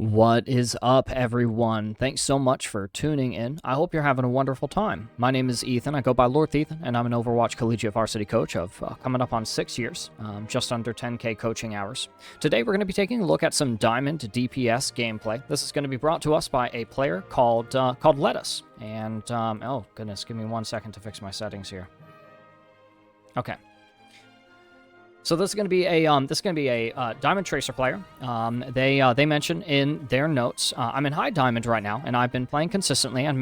What is up, everyone? Thanks so much for tuning in. I hope you're having a wonderful time. My name is Ethan. I go by Lord Ethan, and I'm an Overwatch collegiate varsity coach of coming up on 6 years, just under 10K coaching hours. Today, we're going to be taking a look at some Diamond DPS gameplay. This is going to be brought to us by a player called Lettuce. And, oh goodness, give me 1 second to fix my settings here. Okay. So this is going to be a Diamond Tracer player. They mention in their notes, I'm in high Diamond right now, and I've been playing consistently. And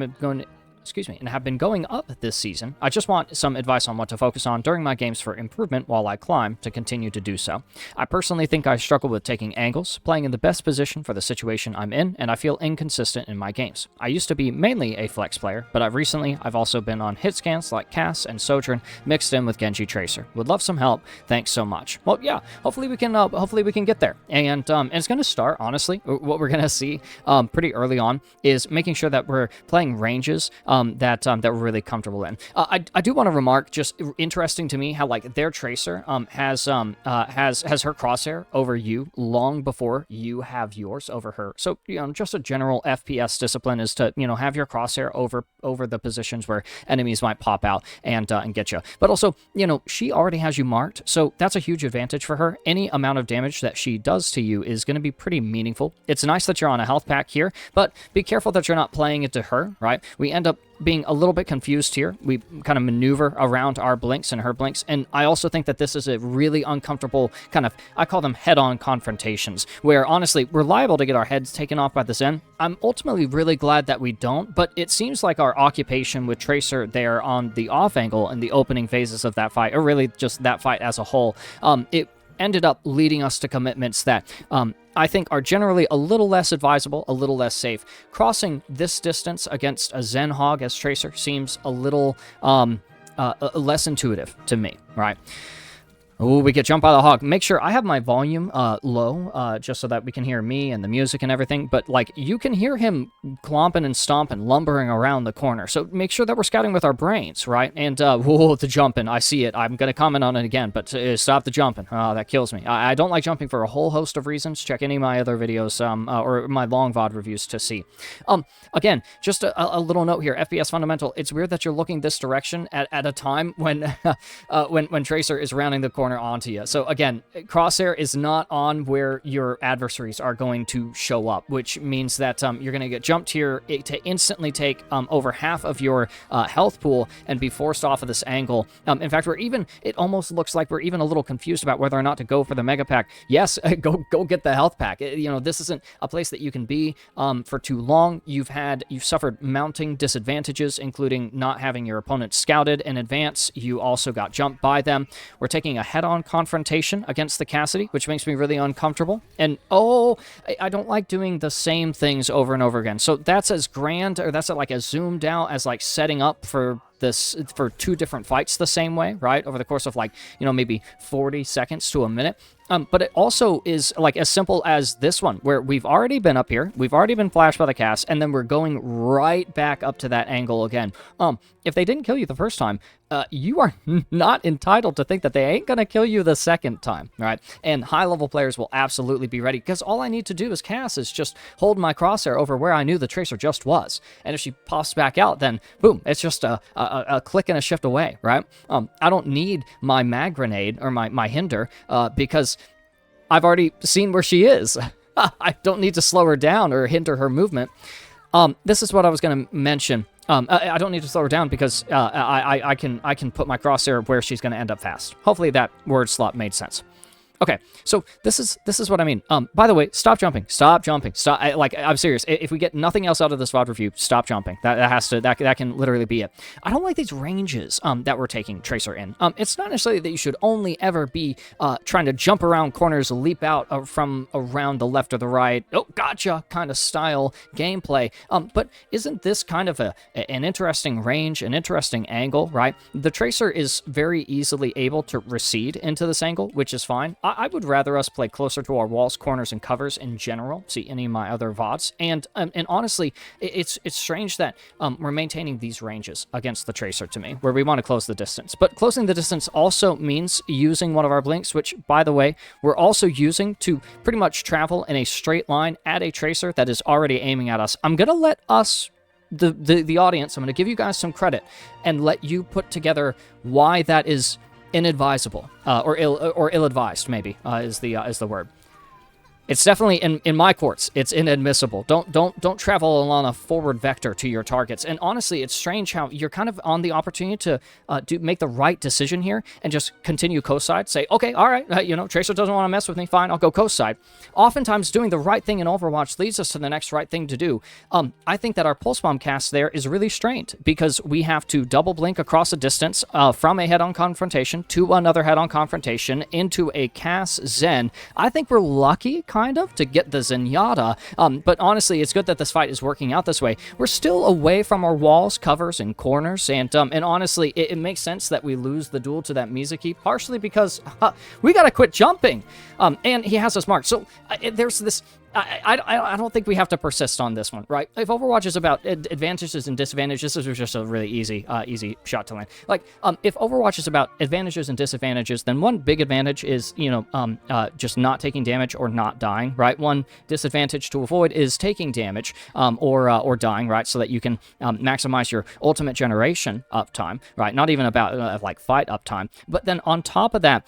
have been going up this season. I just want some advice on what to focus on during my games for improvement while I climb to continue to do so. I personally think I struggle with taking angles, playing in the best position for the situation I'm in, and I feel inconsistent in my games. I used to be mainly a flex player, but I've also been on hit scans like Cass and Sojourn mixed in with Genji Tracer. Would love some help. Thanks so much. Well, yeah, hopefully we can get there. And it's going to start, honestly, what we're going to see pretty early on is making sure that we're playing ranges that we're really comfortable in. I do want to remark, just interesting to me, how like their Tracer has her crosshair over you long before you have yours over her. So just a general FPS discipline is to have your crosshair over the positions where enemies might pop out and get you. But also she already has you marked, so that's a huge advantage for her. Any amount of damage that she does to you is going to be pretty meaningful. It's nice that you're on a health pack here, but be careful that you're not playing it to her, right? We end up being a little bit confused here. We kind of maneuver around our blinks and her blinks, and I also think that this is a really uncomfortable kind of, I call them head-on confrontations, where honestly, we're liable to get our heads taken off by this end. I'm ultimately really glad that we don't, but it seems like our occupation with Tracer there on the off angle and the opening phases of that fight, or really just that fight as a whole, it ended up leading us to commitments that I think are generally a little less advisable, a little less safe. Crossing this distance against a Zen Hog as Tracer seems a little less intuitive to me, right? Oh, we get jumped by the hog. Make sure I have my volume low, just so that we can hear me and the music and everything. But, like, you can hear him clomping and stomping, lumbering around the corner. So make sure that we're scouting with our brains, right? And, whoa, the jumping. I see it. I'm going to comment on it again, but stop the jumping. Oh, that kills me. I don't like jumping for a whole host of reasons. Check any of my other videos or my long VOD reviews to see. Again, just a little note here. FPS Fundamental. It's weird that you're looking this direction at a time when, when Tracer is rounding the corner onto you. So again, crosshair is not on where your adversaries are going to show up, which means that you're going to get jumped here to instantly take over half of your health pool and be forced off of this angle. In fact, it almost looks like we're even a little confused about whether or not to go for the mega pack. Yes, go get the health pack. This isn't a place that you can be for too long. You've suffered mounting disadvantages, including not having your opponent scouted in advance. You also got jumped by them. We're taking a head-on confrontation against the Cassidy, which makes me really uncomfortable. And I don't like doing the same things over and over again. So that's as grand, or that's like as zoomed out as like setting up for two different fights the same way, right? Over the course of like, maybe 40 seconds to a minute. But it also is like as simple as this one, where we've already been up here, we've already been flashed by the cast, and then we're going right back up to that angle again. If they didn't kill you the first time, you are not entitled to think that they ain't gonna kill you the second time, right? And high-level players will absolutely be ready, because all I need to do as Cass is just hold my crosshair over where I knew the Tracer just was. And if she pops back out, then boom, it's just a click and a shift away, right? I don't need my mag grenade or my hinder, because I've already seen where she is. I don't need to slow her down or hinder her movement. This is what I was going to mention. I don't need to slow her down because I can put my crosshair where she's going to end up fast. Hopefully that word slot made sense. Okay, so this is what I mean. By the way, stop jumping. Stop jumping. Stop. I'm serious. If we get nothing else out of this VOD review, stop jumping. That can literally be it. I don't like these ranges that we're taking Tracer in. It's not necessarily that you should only ever be trying to jump around corners, leap out from around the left or the right, oh gotcha kind of style gameplay. But isn't this kind of an interesting range, an interesting angle, right? The Tracer is very easily able to recede into this angle, which is fine. I would rather us play closer to our walls, corners, and covers in general. See any of my other VODs. And honestly, it's strange that we're maintaining these ranges against the Tracer to me, where we want to close the distance. But closing the distance also means using one of our blinks, which, by the way, we're also using to pretty much travel in a straight line at a Tracer that is already aiming at us. I'm going to let us, the audience, I'm going to give you guys some credit and let you put together why that is inadvisable, or ill-advised, maybe, is the word. It's definitely in my courts. It's inadmissible. Don't travel along a forward vector to your targets. And honestly, it's strange how you're kind of on the opportunity to make the right decision here and just continue coast side. Say, okay, all right, Tracer doesn't want to mess with me. Fine, I'll go coast side. Oftentimes, doing the right thing in Overwatch leads us to the next right thing to do. I think that our pulse bomb cast there is really strained because we have to double blink across a distance from a head-on confrontation to another head-on confrontation into a cast Zen. I think we're lucky, kind of, to get the Zenyatta, but honestly, it's good that this fight is working out this way. We're still away from our walls, covers, and corners, and honestly, it makes sense that we lose the duel to that Mizuki, partially because we gotta quit jumping, and he has us marked. So there's this. I don't think we have to persist on this one, right? If Overwatch is about advantages and disadvantages, this was just a really easy shot to land. Like, if Overwatch is about advantages and disadvantages, then one big advantage is, just not taking damage or not dying, right? One disadvantage to avoid is taking damage, or dying, right? So that you can maximize your ultimate generation uptime, right? Not even about like fight uptime. But then on top of that,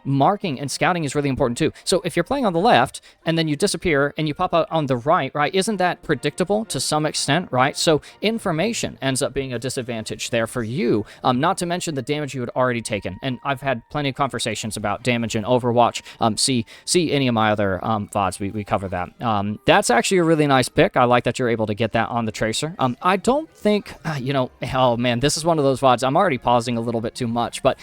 marking and scouting is really important too. So if you're playing on the left and then you disappear and you pop out on the right, isn't that predictable to some extent, right? So information ends up being a disadvantage there for you, not to mention the damage you had already taken. And I've had plenty of conversations about damage in Overwatch. See any of my other VODs, we cover that. That's actually a really nice pick. I like that you're able to get that on the Tracer. I don't think, oh man, this is one of those VODs. I'm already pausing a little bit too much, but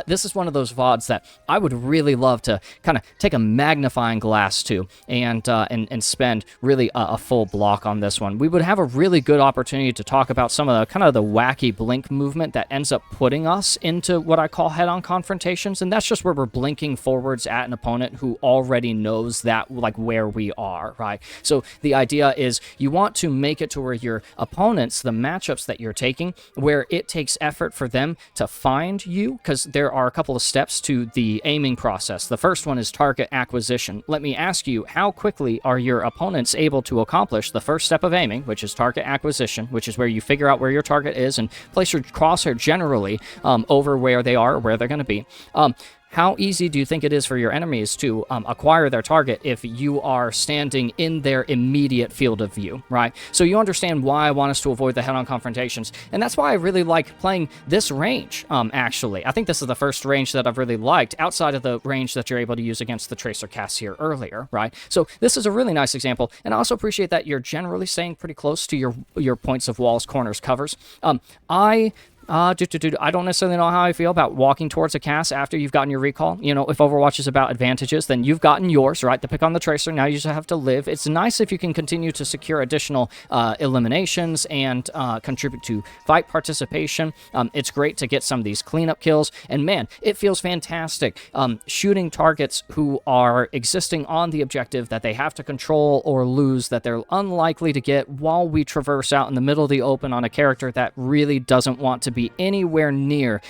this is one of those VODs that I would really love to kind of take a magnifying glass to and spend really a full block on this one. We would have a really good opportunity to talk about some of the kind of the wacky blink movement that ends up putting us into what I call head-on confrontations, and that's just where we're blinking forwards at an opponent who already knows that, like, where we are, right? So the idea is you want to make it to where your opponents, the matchups that you're taking, where it takes effort for them to find you, because there are a couple of steps to the aiming process. The first one is target acquisition. Let me ask you, how quickly are your opponents able to accomplish the first step of aiming, which is target acquisition, which is where you figure out where your target is and place your crosshair generally over where they are or where they're going to be. How easy do you think it is for your enemies to acquire their target if you are standing in their immediate field of view, right? So you understand why I want us to avoid the head-on confrontations, and that's why I really like playing this range, actually. I think this is the first range that I've really liked, outside of the range that you're able to use against the Tracer cast here earlier, right? So this is a really nice example, and I also appreciate that you're generally staying pretty close to your points of walls, corners, covers. I don't necessarily know how I feel about walking towards a cast after you've gotten your recall. If Overwatch is about advantages, then you've gotten yours, right? The pick on the Tracer, now you just have to live. It's nice if you can continue to secure additional eliminations and contribute to fight participation. It's great to get some of these cleanup kills, and man, it feels fantastic shooting targets who are existing on the objective that they have to control or lose, that they're unlikely to get, while we traverse out in the middle of the open on a character that really doesn't want to be anywhere near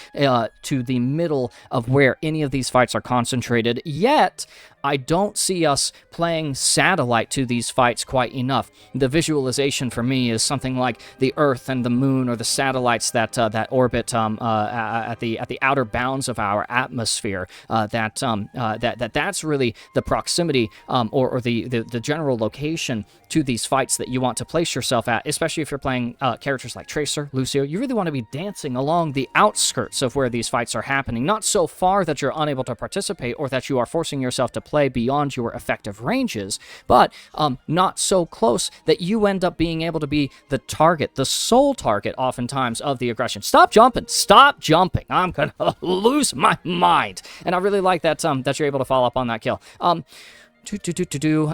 to the middle of where any of these fights are concentrated. Yet I don't see us playing satellite to these fights quite enough. The visualization for me is something like the Earth and the Moon, or the satellites that orbit at the outer bounds of our atmosphere. That's really the proximity or the general location to these fights that you want to place yourself at, especially if you're playing characters like Tracer, Lucio. You really want to be dancing along the outskirts of where these fights are happening, not so far that you're unable to participate or that you are forcing yourself to play beyond your effective ranges, but not so close that you end up being able to be the target, the sole target oftentimes of the aggression. Stop jumping! Stop jumping! I'm gonna lose my mind. And I really like that that you're able to follow up on that kill.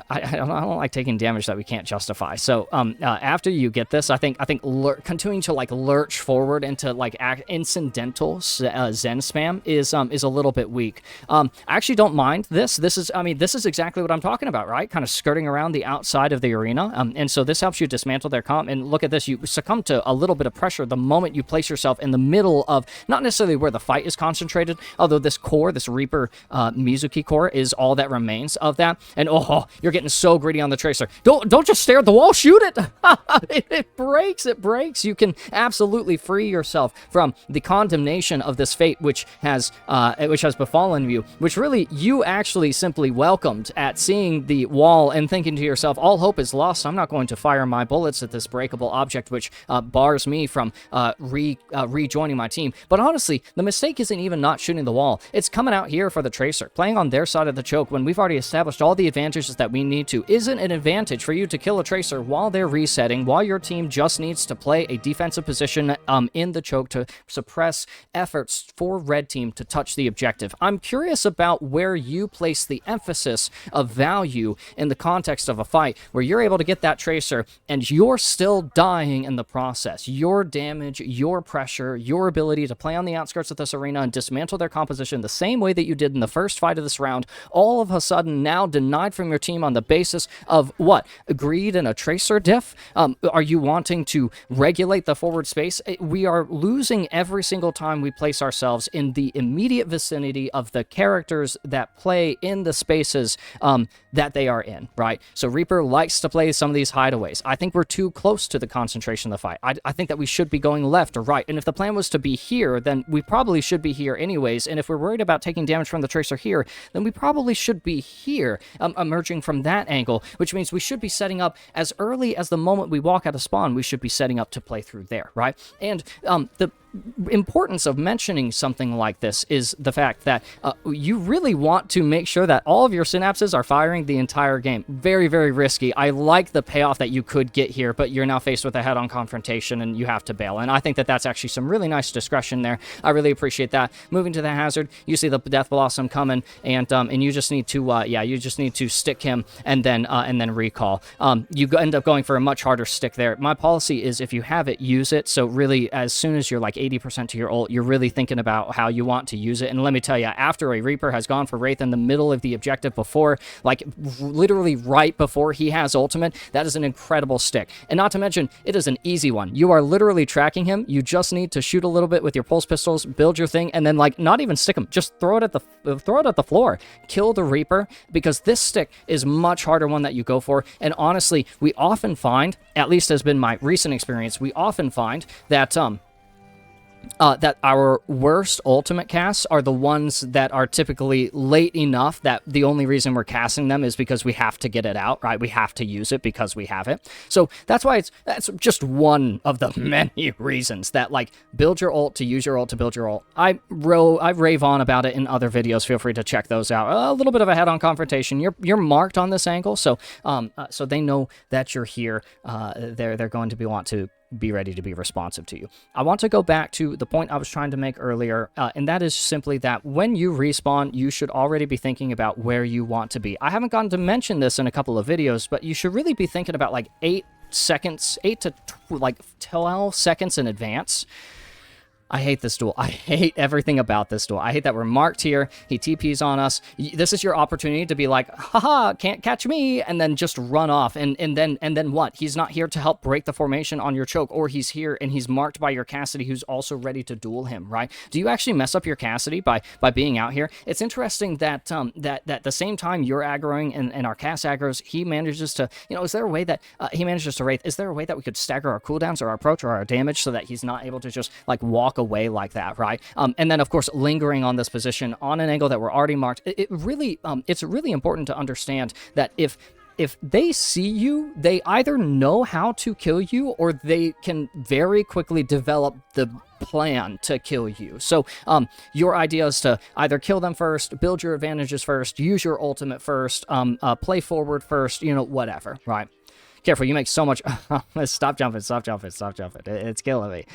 I don't like taking damage that we can't justify. So after you get this, I think continuing to like lurch forward into like incidental Zen spam is a little bit weak. I actually don't mind this. This is exactly what I'm talking about, right? Kind of skirting around the outside of the arena, and so this helps you dismantle their comp. And look at this, you succumb to a little bit of pressure the moment you place yourself in the middle of not necessarily where the fight is concentrated, although this core, this Reaper Mizuki core, is all that remains of that. And oh, you're getting so greedy on the Tracer. Don't just stare at the wall, shoot it! It breaks. You can absolutely free yourself from the condemnation of this fate which has befallen you, which really you actually simply welcomed at seeing the wall and thinking to yourself, all hope is lost. I'm not going to fire my bullets at this breakable object which bars me from rejoining my team. But honestly, the mistake isn't even not shooting the wall. It's coming out here for the Tracer, playing on their side of the choke when we've already established all the advantages that we need to. Isn't an advantage for you to kill a Tracer while they're resetting, while your team just needs to play a defensive position in the choke to suppress efforts for red team to touch the objective. I'm curious about where you place the emphasis of value in the context of a fight where you're able to get that Tracer and you're still dying in the process. Your damage, your pressure, your ability to play on the outskirts of this arena and dismantle their composition the same way that you did in the first fight of this round, all of a sudden now denied from your team on the basis of what? Greed and a Tracer diff? Are you wanting to regulate the forward space? We are losing every single time we place ourselves in the immediate vicinity of the characters that play in the spaces that they are in, right? So Reaper likes to play some of these hideaways. I think we're too close to the concentration of the fight. I think that we should be going left or right. And if the plan was to be here, then we probably should be here anyways. And if we're worried about taking damage from the Tracer here, then we probably should be here, emerging from that angle, which means we should be setting up as early as the moment we walk out of spawn. We should be setting up to play through there, right? And the importance of mentioning something like this is the fact that you really want to make sure that all of your synapses are firing the entire game. Very, very risky. I like the payoff that you could get here, but you're now faced with a head-on confrontation and you have to bail. And I think that that's actually some really nice discretion there. I really appreciate that. Moving to the hazard, you see the Death Blossom coming, and you just need to you just need to stick him and then recall. You end up going for a much harder stick there. My policy is if you have it, use it. So really, as soon as you're like 80% to your ult, you're really thinking about how you want to use it. And let me tell you, after a Reaper has gone for Wraith in the middle of the objective before, like literally right before he has ultimate, that is an incredible stick. And not to mention, it is an easy one. You are literally tracking him. You just need to shoot a little bit with your pulse pistols, build your thing, and then like not even stick him, just throw it at the floor. Kill the Reaper, because this stick is much harder one that you go for. And honestly, we often find, at least has been my recent experience, we often find that that our worst ultimate casts are the ones that are typically late enough that the only reason we're casting them is because we have to get it out, right? We have to use it because we have it. So that's why that's just one of the many reasons that, like, build your ult to use your ult to build your ult. I rave on about it in other videos. Feel free to check those out. A little bit of a head-on confrontation. You're marked on this angle, so so they know that you're here. They're going to want to be ready to be responsive to you. I want to go back to the point I was trying to make earlier, and that is simply that when you respawn, you should already be thinking about where you want to be. I haven't gotten to mention this in a couple of videos, but you should really be thinking about like 8 to 12 seconds in advance. I hate this duel. I hate everything about this duel. I hate that we're marked here. He TPs on us. This is your opportunity to be like, haha, can't catch me, and then just run off. And then what? He's not here to help break the formation on your choke, or he's here and he's marked by your Cassidy who's also ready to duel him, right? Do you actually mess up your Cassidy by being out here? It's interesting that that the same time you're aggroing and our Cass aggros, he manages to, is there a way that he manages to Wraith? Is there a way that we could stagger our cooldowns or our approach or our damage so that he's not able to just like walk away like that, right? And then of course lingering on this position on an angle that we're already marked. It's really important to understand that if they see you, they either know how to kill you or they can very quickly develop the plan to kill you. So your idea is to either kill them first, build your advantages first, use your ultimate first, play forward first, whatever, right? Careful, you make so much... Stop jumping, stop jumping, stop jumping. It's killing me.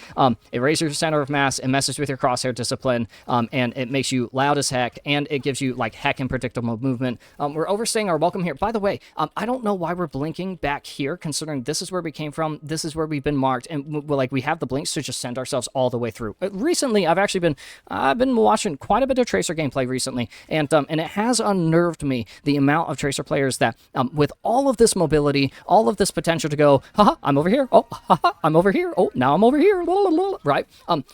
It raises your center of mass, it messes with your crosshair discipline, and it makes you loud as heck, and it gives you, like, heck and predictable movement. We're overstaying our welcome here. By the way, I don't know why we're blinking back here, considering this is where we came from, this is where we've been marked, and we have the blinks to just send ourselves all the way through. Recently, I've been watching quite a bit of Tracer gameplay recently, and it has unnerved me the amount of Tracer players that, with all of this mobility, all of this potential to go, haha, I'm over here, oh, haha, I'm over here, oh, now I'm over here, right?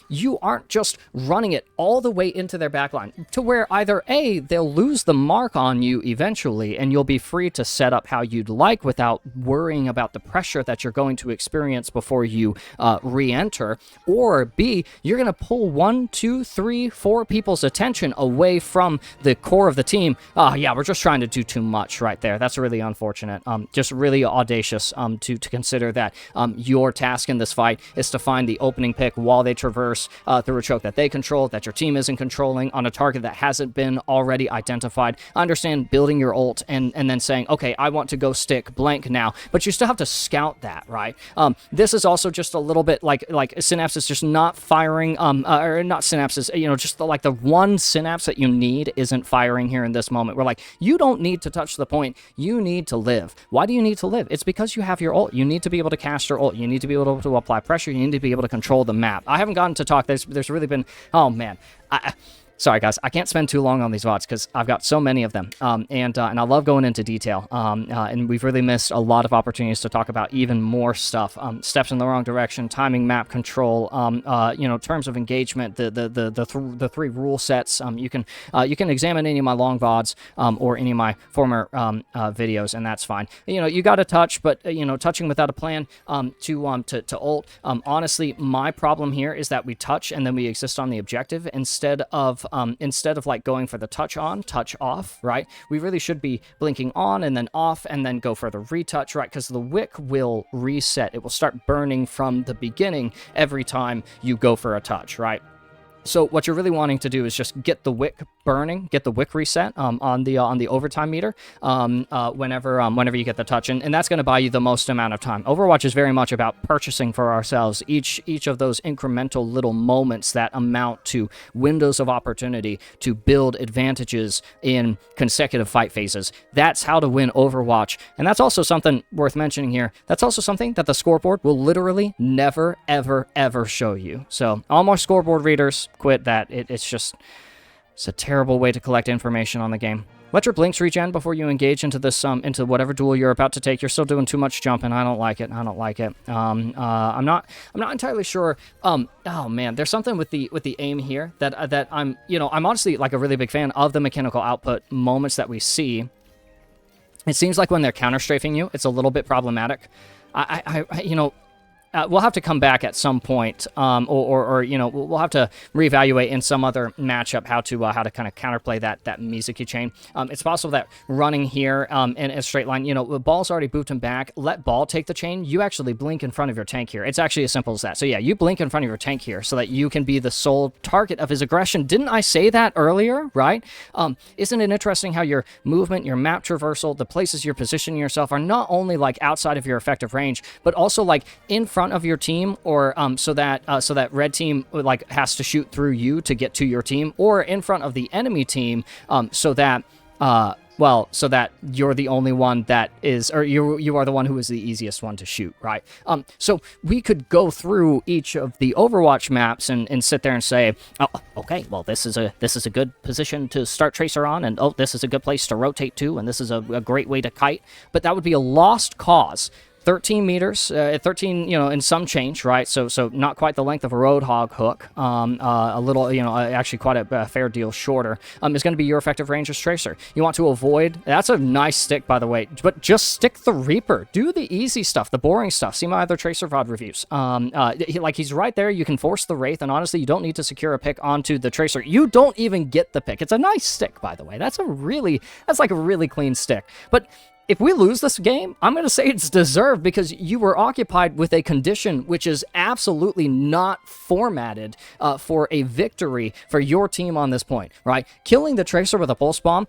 You aren't just running it all the way into their backline, to where either A, they'll lose the mark on you eventually, and you'll be free to set up how you'd like without worrying about the pressure that you're going to experience before you re-enter, or B, you're going to pull 1, 2, 3, 4 people's attention away from the core of the team. Yeah, we're just trying to do too much right there. That's really unfortunate. Just really audacious to consider that your task in this fight is to find the opening pick while they traverse through a choke that they control, that your team isn't controlling, on a target that hasn't been already identified. I understand building your ult and then saying, okay, I want to go stick blank now, but you still have to scout that, right? This is also just a little bit like Synapse is just not firing, or not Synapses, just the one Synapse that you need isn't firing here in this moment. We're like, you don't need to touch the point, you need to live. Why do you need to live? It's because you have your ult. You need to be able to cast your ult. You need to be able to apply pressure. You need to be able to control the map. I haven't gotten to talk. There's really been... Oh, man. Sorry, guys. I can't spend too long on these VODs because I've got so many of them, and I love going into detail, and we've really missed a lot of opportunities to talk about even more stuff. Steps in the wrong direction, timing, map control, terms of engagement, the 3 rule sets. You can examine any of my long VODs or any of my former videos, and that's fine. You got to touch, but touching without a plan to ult. Honestly, my problem here is that we touch and then we exist on the objective instead of like going for the touch on, touch off, right? We really should be blinking on and then off and then go for the retouch, right? Because the wick will reset. It will start burning from the beginning every time you go for a touch, right? So what you're really wanting to do is just get the wick burning, get the wick reset on the overtime meter whenever you get the touch, and that's going to buy you the most amount of time. Overwatch is very much about purchasing for ourselves each of those incremental little moments that amount to windows of opportunity to build advantages in consecutive fight phases. That's how to win Overwatch, and that's also something worth mentioning here. That's also something that the scoreboard will literally never, ever, ever show you. So all more scoreboard readers, quit that. It's a terrible way to collect information on the game. Let your blinks regen before you engage into this into whatever duel you're about to take. You're still doing too much jumping. I don't like it. I don't like it. I'm not entirely sure. Oh man, there's something with the aim here that I'm honestly like a really big fan of the mechanical output moments that we see. It seems like when they're counter strafing you, it's a little bit problematic. We'll have to come back at some point, or we'll have to reevaluate in some other matchup how to kind of counterplay that Mizuki chain. It's possible that running here in a straight line, Ball's already booped him back. Let Ball take the chain. You actually blink in front of your tank here. It's actually as simple as that. So yeah, you blink in front of your tank here so that you can be the sole target of his aggression. Didn't I say that earlier? Right? Isn't it interesting how your movement, your map traversal, the places you're positioning yourself are not only like outside of your effective range, but also like in front of your team, or so that red team like has to shoot through you to get to your team, or in front of the enemy team, so that you're the only one that is, or you are the one who is the easiest one to shoot, right? So we could go through each of the Overwatch maps and sit there and say, oh, okay, well, this is a good position to start Tracer on, and oh, this is a good place to rotate to, and this is a great way to kite, but that would be a lost cause. 13 meters, 13, in some change, right? So not quite the length of a Roadhog hook, a little, actually quite a fair deal shorter, is going to be your effective range as Tracer. You want to avoid, that's a nice stick, by the way, but just stick the Reaper. Do the easy stuff, the boring stuff. See my other Tracer VOD reviews. He's right there. You can force the Wraith, and honestly, you don't need to secure a pick onto the Tracer. You don't even get the pick. It's a nice stick, by the way. That's like a really clean stick. But if we lose this game, I'm going to say it's deserved because you were occupied with a condition which is absolutely not formatted for a victory for your team on this point, right? Killing the Tracer with a pulse bomb,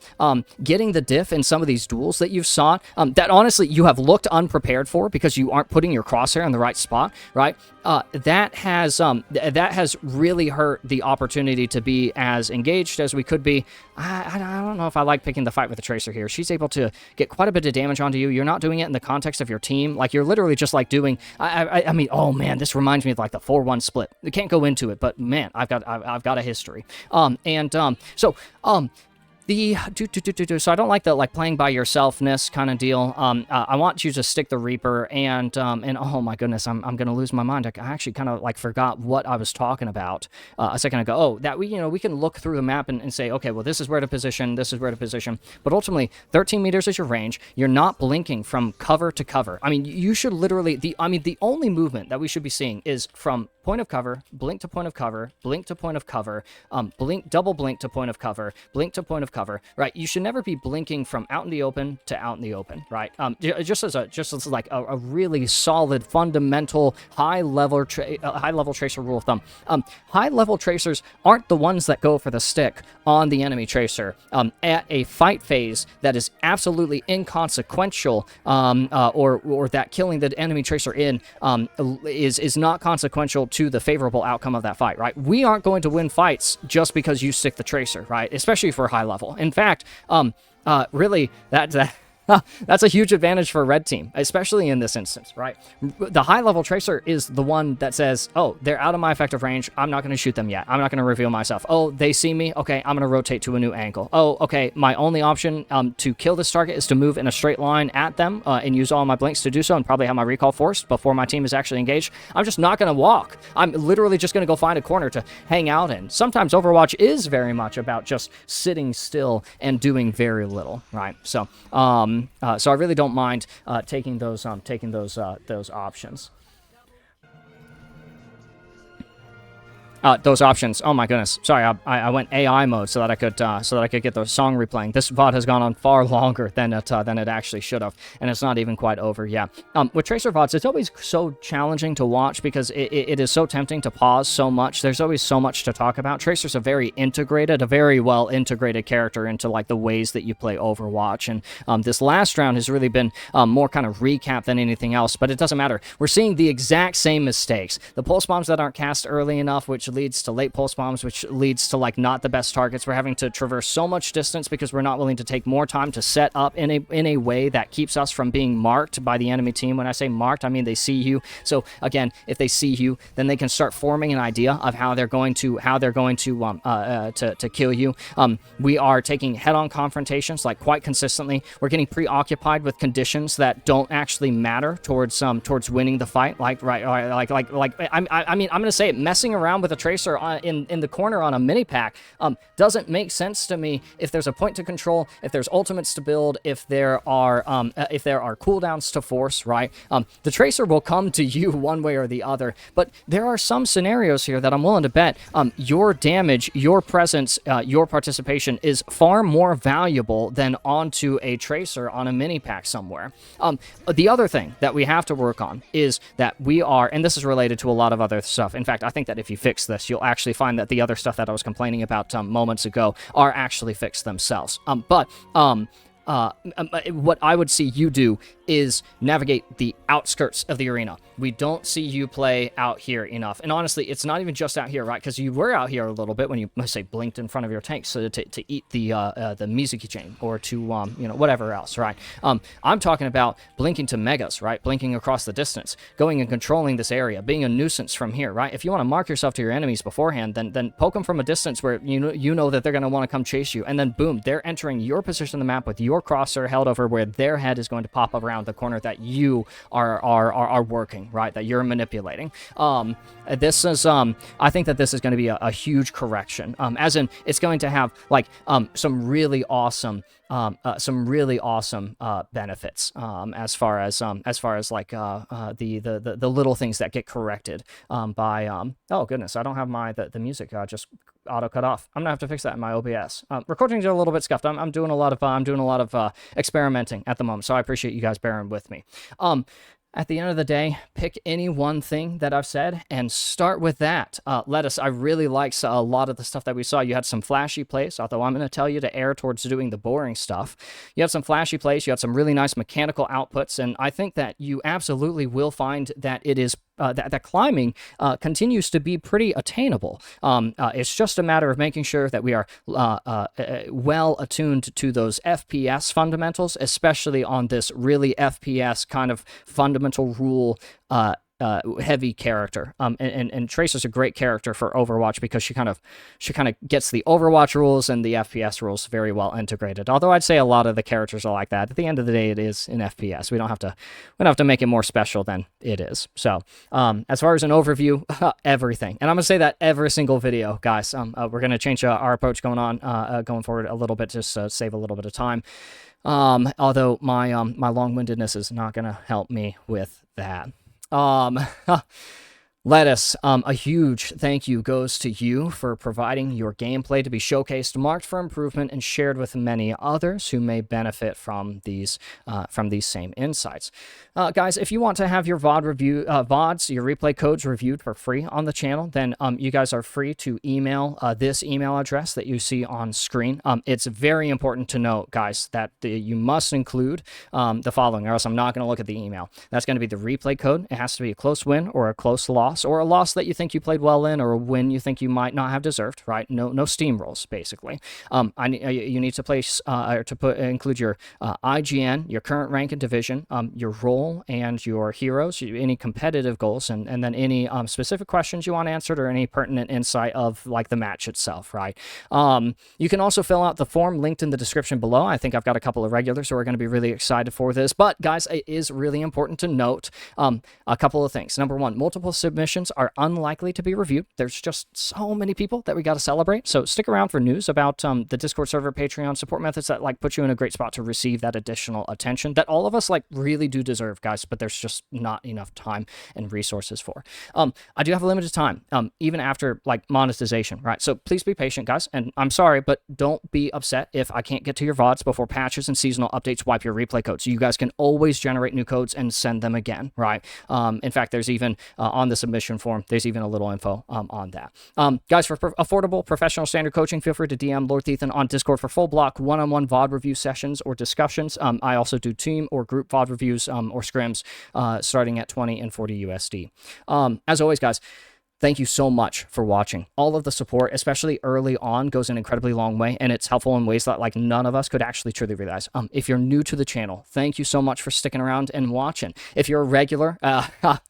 getting the diff in some of these duels that you've sought, that honestly you have looked unprepared for because you aren't putting your crosshair in the right spot, right? That has really hurt the opportunity to be as engaged as we could be. I don't know if I like picking the fight with the Tracer here. She's able to get quite a bit of damage onto you. You're not doing it in the context of your team. Like, you're literally just like doing, I mean, oh man, this reminds me of like the 4-1 split. We can't go into it, but man, I've got a history. So I don't like the playing by yourselfness kind of deal. I want you to stick the Reaper and oh my goodness, I'm gonna lose my mind. I actually kind of forgot what I was talking about a second ago. Oh, that we can look through the map and say, okay, well, this is where to position, this is where to position. But ultimately, 13 meters is your range. You're not blinking from cover to cover. I mean, you should literally the only movement that we should be seeing is from point of cover, blink to point of cover, blink to point of cover, blink, double blink to point of cover, blink to point of cover, right? You should never be blinking from out in the open to out in the open, right? Just as a really solid, fundamental, high-level tracer rule of thumb. High-level tracers aren't the ones that go for the stick on the enemy tracer at a fight phase that is absolutely inconsequential, or that killing the enemy tracer in is not consequential to the favorable outcome of that fight, right? We aren't going to win fights just because you stick the tracer, right? Especially for high level. In fact, really, that's a huge advantage for a red team, especially in this instance, right? The high-level tracer is the one that says, oh, they're out of my effective range. I'm not going to shoot them yet. I'm not going to reveal myself. Oh, they see me. Okay, I'm going to rotate to a new angle. Oh, okay, my only option to kill this target is to move in a straight line at them and use all my blinks to do so and probably have my recall forced before my team is actually engaged. I'm just not going to walk. I'm literally just going to go find a corner to hang out in. Sometimes Overwatch is very much about just sitting still and doing very little, right? So I really don't mind taking those options. Those options. Oh my goodness. Sorry, I went AI mode so that I could get the song replaying. This VOD has gone on far longer than it actually should have, and it's not even quite over yet. With Tracer VODs, it's always so challenging to watch because it is so tempting to pause so much. There's always so much to talk about. Tracer's a very well integrated character into the ways that you play Overwatch, and this last round has really been more kind of recap than anything else. But it doesn't matter. We're seeing the exact same mistakes. The pulse bombs that aren't cast early enough, which leads to late pulse bombs, which leads to not the best targets. We're having to traverse so much distance because we're not willing to take more time to set up in a way that keeps us from being marked by the enemy team. When I say marked, I mean they see you. So again, if they see you, then they can start forming an idea of how they're going to kill you. We are taking head-on confrontations quite consistently. We're getting preoccupied with conditions that don't actually matter towards winning the fight. I'm gonna say it, messing around with a tracer in the corner on a mini pack doesn't make sense to me if there's a point to control, if there's ultimates to build, if there are cooldowns to force, right? The tracer will come to you one way or the other, but there are some scenarios here that I'm willing to bet your damage, your presence, your participation is far more valuable than onto a tracer on a mini pack somewhere. The other thing that we have to work on is that we are, and this is related to a lot of other stuff. In fact, I think that if you fix this, you'll actually find that the other stuff that I was complaining about moments ago are actually fixed themselves. What I would see you do is navigate the outskirts of the arena. We don't see you play out here enough. And honestly, it's not even just out here, right? Because you were out here a little bit when you, let's say, blinked in front of your tank so to eat the Mizuki chain or to, whatever else, right? I'm talking about blinking to megas, right? Blinking across the distance, going and controlling this area, being a nuisance from here, right? If you want to mark yourself to your enemies beforehand, then poke them from a distance where you know that they're going to want to come chase you. And then boom, they're entering your position on the map with your crosshair held over where their head is going to pop around the corner that you are working, right, that you're manipulating. This is I think that this is going to be a huge correction, as in it's going to have some really awesome benefits as far as the little things that get corrected by oh goodness, I don't have the music just auto cut off. I'm gonna have to fix that in my OBS. Recordings are a little bit scuffed. I'm doing a lot of experimenting at the moment, so I appreciate you guys bearing with me. At the end of the day, pick any one thing that I've said and start with that. Lettuce, I really liked a lot of the stuff that we saw. You had some flashy plays, although I'm going to tell you to err towards doing the boring stuff. You had some flashy plays, you had some really nice mechanical outputs, and I think that you absolutely will find that it is that climbing continues to be pretty attainable. It's just a matter of making sure that we are well attuned to those FPS fundamentals, especially on this really FPS kind of fundamental rule heavy character. And TRACER's a great character for Overwatch because she kind of gets the Overwatch rules and the FPS rules very well integrated. Although I'd say a lot of the characters are like that. At the end of the day, it is in FPS. We don't have to make it more special than it is. So as far as an overview, everything. And I'm gonna say that every single video, guys. We're gonna change our approach going forward a little bit, just to save a little bit of time. Although my long-windedness is not gonna help me with that. Lettuce, a huge thank you goes to you for providing your gameplay to be showcased, marked for improvement, and shared with many others who may benefit from these same insights. Guys, if you want to have your VODs, your replay codes reviewed for free on the channel, then you guys are free to email this email address that you see on screen. It's very important to note, guys, that you must include the following, or else I'm not going to look at the email. That's going to be the replay code. It has to be a close win or a close loss, or a loss that you think you played well in, or a win you think you might not have deserved, right? No steamrolls, basically. You need to place include your IGN, your current rank and division, your role and your heroes, any competitive goals, and then any specific questions you want answered, or any pertinent insight of like the match itself, right? You can also fill out the form linked in the description below. I think I've got a couple of regulars who are going to be really excited for this. But guys, it is really important to note a couple of things. Number one, multiple submissions are unlikely to be reviewed. There's just so many people that we got to celebrate. So stick around for news about the Discord server, Patreon support methods that like put you in a great spot to receive that additional attention that all of us like really do deserve, guys, but there's just not enough time and resources for. I do have a limited time, even after like monetization, right? So please be patient, guys. And I'm sorry, but don't be upset if I can't get to your VODs before patches and seasonal updates wipe your replay codes. You guys can always generate new codes and send them again, right? In fact, there's even on the submission form, there's even a little info on that. Guys, for affordable professional standard coaching, feel free to DM Lord Ethan on Discord for full block one-on-one VOD review sessions or discussions. I also do team or group VOD reviews or scrims starting at 20 and 40 USD. As always, guys, thank you so much for watching. All of the support, especially early on, goes an incredibly long way, and it's helpful in ways that like none of us could actually truly realize. If you're new to the channel, thank you so much for sticking around and watching. If you're a regular,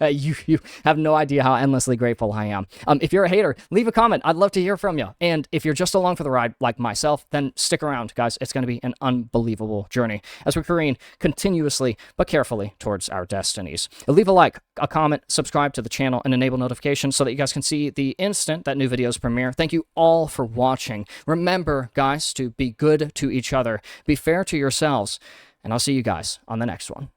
you have no idea how endlessly grateful I am. If you're a hater, leave a comment. I'd love to hear from you. And if you're just along for the ride, like myself, then stick around, guys. It's going to be an unbelievable journey as we careen continuously but carefully towards our destinies. Leave a like, a comment, subscribe to the channel, and enable notifications so that you guys can see the instant that new videos premiere. Thank you all for watching. Remember, guys, to be good to each other, be fair to yourselves, and I'll see you guys on the next one.